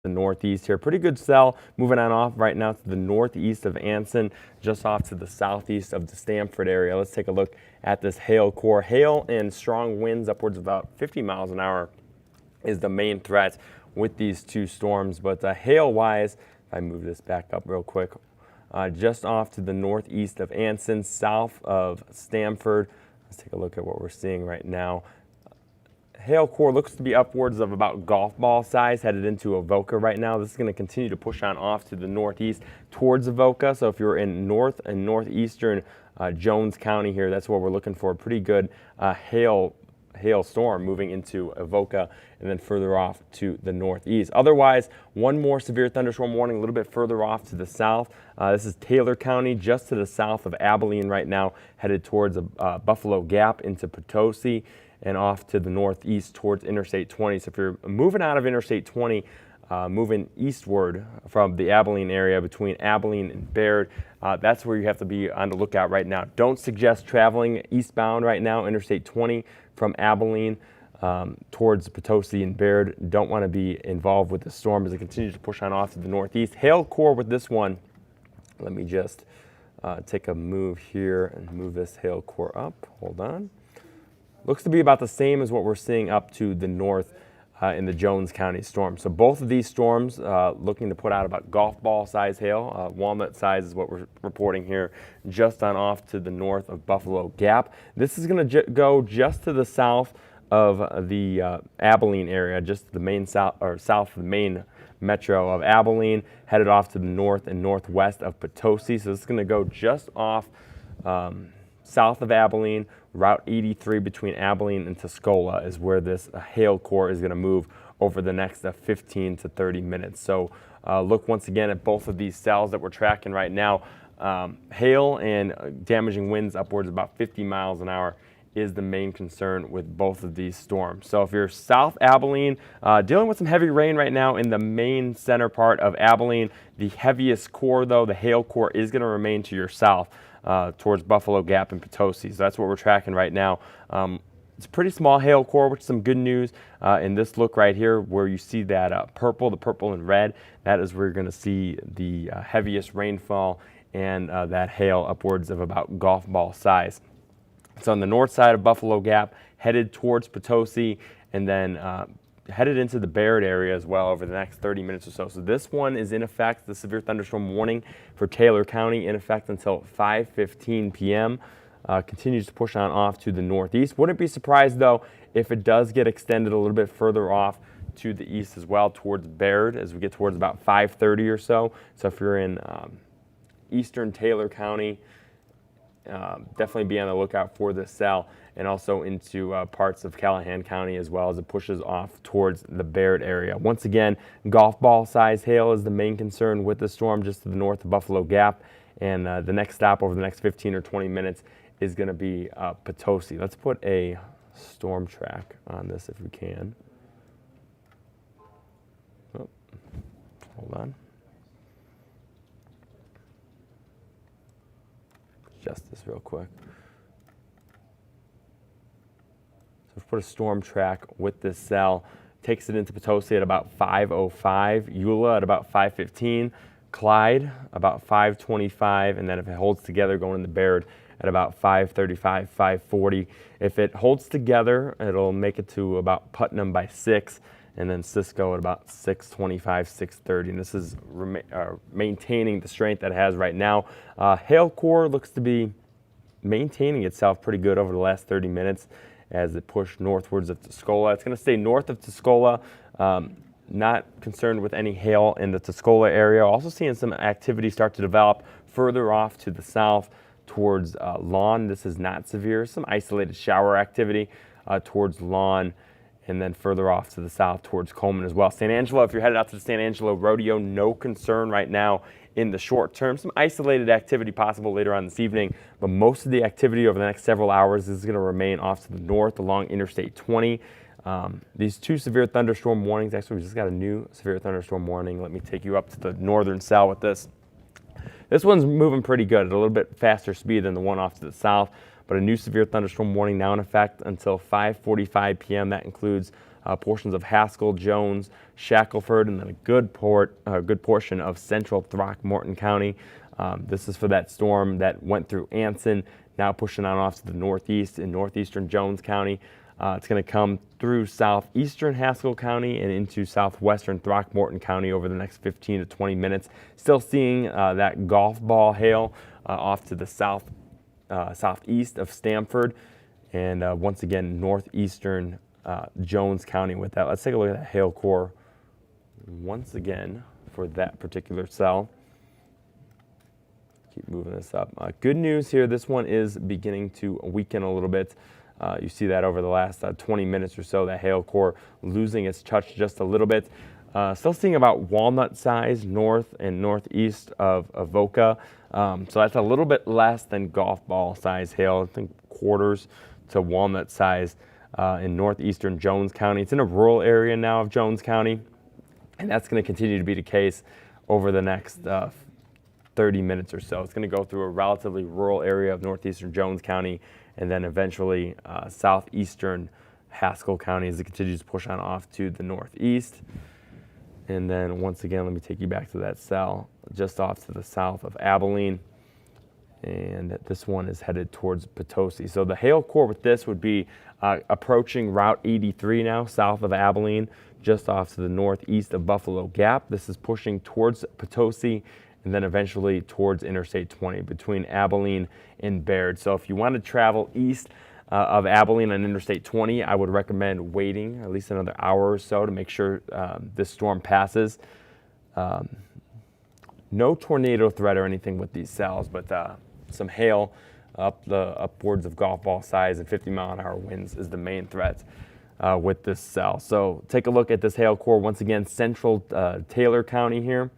the northeast here. Pretty good cell moving on off right now to the northeast of Anson, just off to the southeast of the Stamford area. Let's take a look at this hail core. Hail and strong winds upwards of about 50 miles an hour is the main threat with these two storms. But hail-wise, if I move this back up real quick, just off to the northeast of Anson, south of Stamford. Let's take a look at what we're seeing right now. Hail core looks to be upwards of about golf ball size headed into Avoca right now. This is going to continue to push on off to the northeast towards Avoca. So if you're in north and northeastern Jones County here, that's what we're looking for. Pretty good hail storm moving into Avoca and then further off to the northeast. Otherwise, one more severe thunderstorm warning a little bit further off to the south. This is Taylor County, just to the south of Abilene right now, headed towards Buffalo Gap into Potosi and off to the northeast towards Interstate 20. So if you're moving out of Interstate 20, moving eastward from the Abilene area between Abilene and Baird, that's where you have to be on the lookout right now. Don't suggest traveling eastbound right now, Interstate 20 from Abilene towards Potosi and Baird. Don't want to be involved with the storm as it continues to push on off to the northeast. Hail core with this one. Let me just take a move here and move this hail core up. Hold on. Looks to be about the same as what we're seeing up to the north in the Jones County storm. So both of these storms looking to put out about golf ball size hail. Walnut size is what we're reporting here, just on off to the north of Buffalo Gap. This is going to go just to the south of the Abilene area, just the main south of the main metro of Abilene, headed off to the north and northwest of Potosi. So this is going to go just off south of Abilene. Route 83 between Abilene and Tuscola is where this hail core is going to move over the next 15 to 30 minutes. So look once again at both of these cells that we're tracking right now. Hail and damaging winds upwards of about 50 miles an hour is the main concern with both of these storms. So if you're south Abilene, dealing with some heavy rain right now in the main center part of Abilene, the heaviest core though, the hail core, is going to remain to your south. Towards Buffalo Gap and Potosi. So that's what we're tracking right now. It's a pretty small hail core, which is some good news. In this look right here, where you see that purple, the purple and red, that is where you're going to see the heaviest rainfall and that hail upwards of about golf ball size. So on the north side of Buffalo Gap, headed towards Potosi, and then headed into the Baird area as well over the next 30 minutes or so. So this one is in effect, the severe thunderstorm warning for Taylor County, in effect until 5:15 p.m. Continues to push on off to the northeast. Wouldn't be surprised though if it does get extended a little bit further off to the east as well towards Baird as we get towards about 5:30 or so. So if you're in eastern Taylor County, definitely be on the lookout for this cell, and also into parts of Callahan County as well as it pushes off towards the Baird area. Once again, golf ball size hail is the main concern with the storm just to the north of Buffalo Gap, and the next stop over the next 15 or 20 minutes is going to be Potosi. Let's put a storm track on this if we can. Oh, hold on. Adjust this real quick. So we've put a storm track with this cell. Takes it into Potosi at about 5:05, Eula at about 5:15, Clyde about 5:25, and then if it holds together going into Baird at about 5:35, 5:40. If it holds together, it'll make it to about Putnam by 6, and then Cisco at about 6:25, 6:30. And this is maintaining the strength that it has right now. Hail core looks to be maintaining itself pretty good over the last 30 minutes as it pushed northwards of Tuscola. It's going to stay north of Tuscola. Not concerned with any hail in the Tuscola area. Also seeing some activity start to develop further off to the south towards Lawn. This is not severe. Some isolated shower activity towards Lawn, and then further off to the south towards Coleman as well. San Angelo, if you're headed out to the San Angelo Rodeo, no concern right now in the short term. Some isolated activity possible later on this evening, but most of the activity over the next several hours is going to remain off to the north along Interstate 20. These two severe thunderstorm warnings, actually we just got a new severe thunderstorm warning. Let me take you up to the northern cell with this. This one's moving pretty good at a little bit faster speed than the one off to the south, but a new severe thunderstorm warning now in effect until 5:45 p.m. That includes portions of Haskell, Jones, Shackelford, and then a good portion of central Throckmorton County. This is for that storm that went through Anson, now pushing on off to the northeast in northeastern Jones County. It's going to come through southeastern Haskell County and into southwestern Throckmorton County over the next 15 to 20 minutes. Still seeing that golf ball hail off to the southeast of Stamford, and once again northeastern Jones County with that. Let's take a look at that hail core once again for that particular cell. Keep moving this up. Good news here, this one is beginning to weaken a little bit. You see that over the last 20 minutes or so, that hail core losing its touch just a little bit. Still seeing about walnut size north and northeast of Avoca. So that's a little bit less than golf ball size hail, I think quarters to walnut size in northeastern Jones County. It's in a rural area now of Jones County, and that's going to continue to be the case over the next 30 minutes or so. It's going to go through a relatively rural area of northeastern Jones County, and then eventually southeastern Haskell County as it continues to push on off to the northeast. And then once again, let me take you back to that cell just off to the south of Abilene. And this one is headed towards Potosi. So the hail core with this would be approaching Route 83 now, south of Abilene, just off to the northeast of Buffalo Gap. This is pushing towards Potosi and then eventually towards Interstate 20 between Abilene and Baird. So if you want to travel east of Abilene on Interstate 20, I would recommend waiting at least another hour or so to make sure this storm passes. No tornado threat or anything with these cells, but some hail upwards of golf ball size and 50-mile-an-hour winds is the main threat with this cell. So take a look at this hail core once again, central Taylor County here,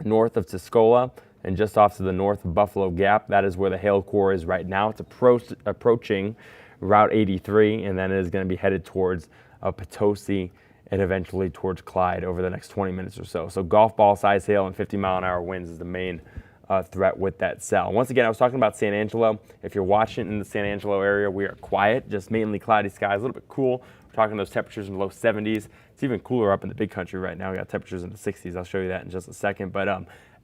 north of Tuscola, and just off to the north of Buffalo Gap. That is where the hail core is right now. It's approaching Route 83, and then it is going to be headed towards Potosi and eventually towards Clyde over the next 20 minutes or so. So golf ball size hail and 50-mile-an-hour winds is the main threat with that cell. Once again, I was talking about San Angelo. If you're watching in the San Angelo area, we are quiet, just mainly cloudy skies, a little bit cool. We're talking those temperatures in the low 70s. It's even cooler up in the big country right now. We got temperatures in the 60s. I'll show you that in just a second. But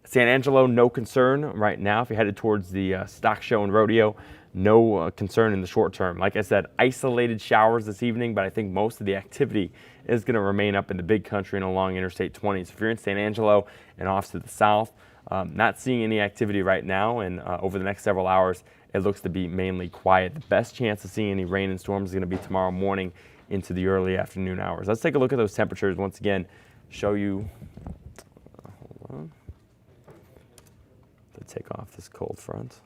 San Angelo, no concern right now. If you're headed towards the stock show and rodeo, no concern in the short term. Like I said, isolated showers this evening, but I think most of the activity is going to remain up in the big country and along Interstate 20. So if you're in San Angelo and off to the south, not seeing any activity right now, and over the next several hours, it looks to be mainly quiet. The best chance of seeing any rain and storms is going to be tomorrow morning into the early afternoon hours. Let's take a look at those temperatures once again, show you, hold on, to take off this cold front.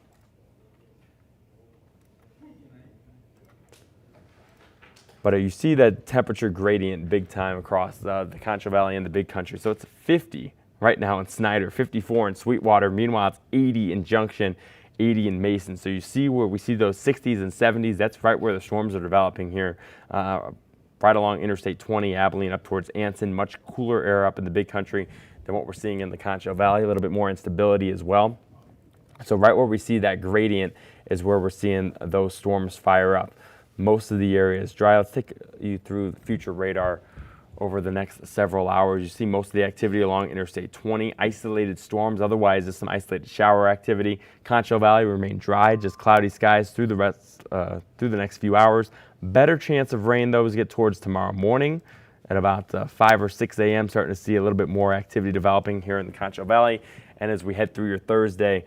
But you see that temperature gradient big time across the Concho Valley and the big country. So it's 50 right now in Snyder, 54 in Sweetwater. Meanwhile, it's 80 in Junction, 80 in Mason. So you see where we see those 60s and 70s. That's right where the storms are developing here, right along Interstate 20, Abilene up towards Anson. Much cooler air up in the big country than what we're seeing in the Concho Valley. A little bit more instability as well. So right where we see that gradient is where we're seeing those storms fire up. Most of the area is dry. Let's take you through the future radar over the next several hours. You see most of the activity along Interstate 20, isolated storms. Otherwise, there's some isolated shower activity. Concho Valley remain dry, just cloudy skies through the next few hours. Better chance of rain, though, as we get towards tomorrow morning at about 5 or 6 a.m. Starting to see a little bit more activity developing here in the Concho Valley. And as we head through your Thursday,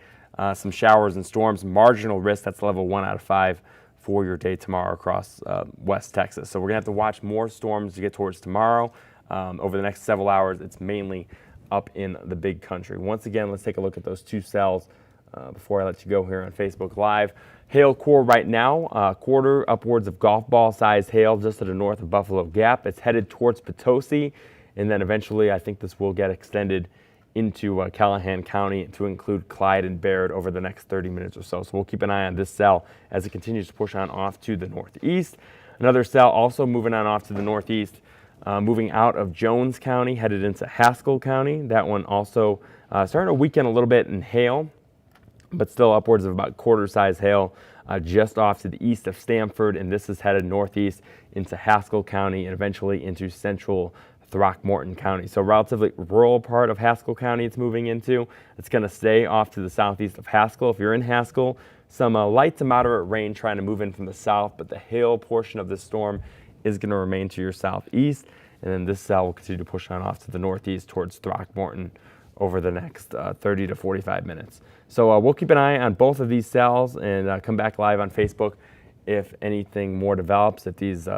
some showers and storms, marginal risk. That's level 1 out of 5. For your day tomorrow across West Texas. So we're going to have to watch more storms to get towards tomorrow. Over the next several hours, it's mainly up in the big country. Once again, let's take a look at those two cells before I let you go here on Facebook Live. Hail core right now, quarter upwards of golf ball size hail just to the north of Buffalo Gap. It's headed towards Potosi, and then eventually I think this will get extended into Callahan County to include Clyde and Baird over the next 30 minutes or so. So we'll keep an eye on this cell as it continues to push on off to the northeast. Another cell also moving on off to the northeast, moving out of Jones County, headed into Haskell County. That one also starting to weaken a little bit in hail, but still upwards of about quarter-size hail just off to the east of Stamford, and this is headed northeast into Haskell County and eventually into central Throckmorton County. So relatively rural part of Haskell County it's moving into. It's going to stay off to the southeast of Haskell. If you're in Haskell, some light to moderate rain trying to move in from the south, but the hail portion of this storm is going to remain to your southeast. And then this cell will continue to push on off to the northeast towards Throckmorton over the next 30 to 45 minutes. So we'll keep an eye on both of these cells and come back live on Facebook if anything more develops, if these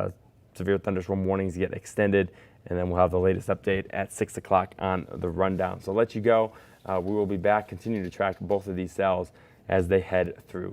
severe thunderstorm warnings get extended, and then we'll have the latest update at 6 o'clock on the rundown. So I'll let you go. We will be back, continue to track both of these cells as they head through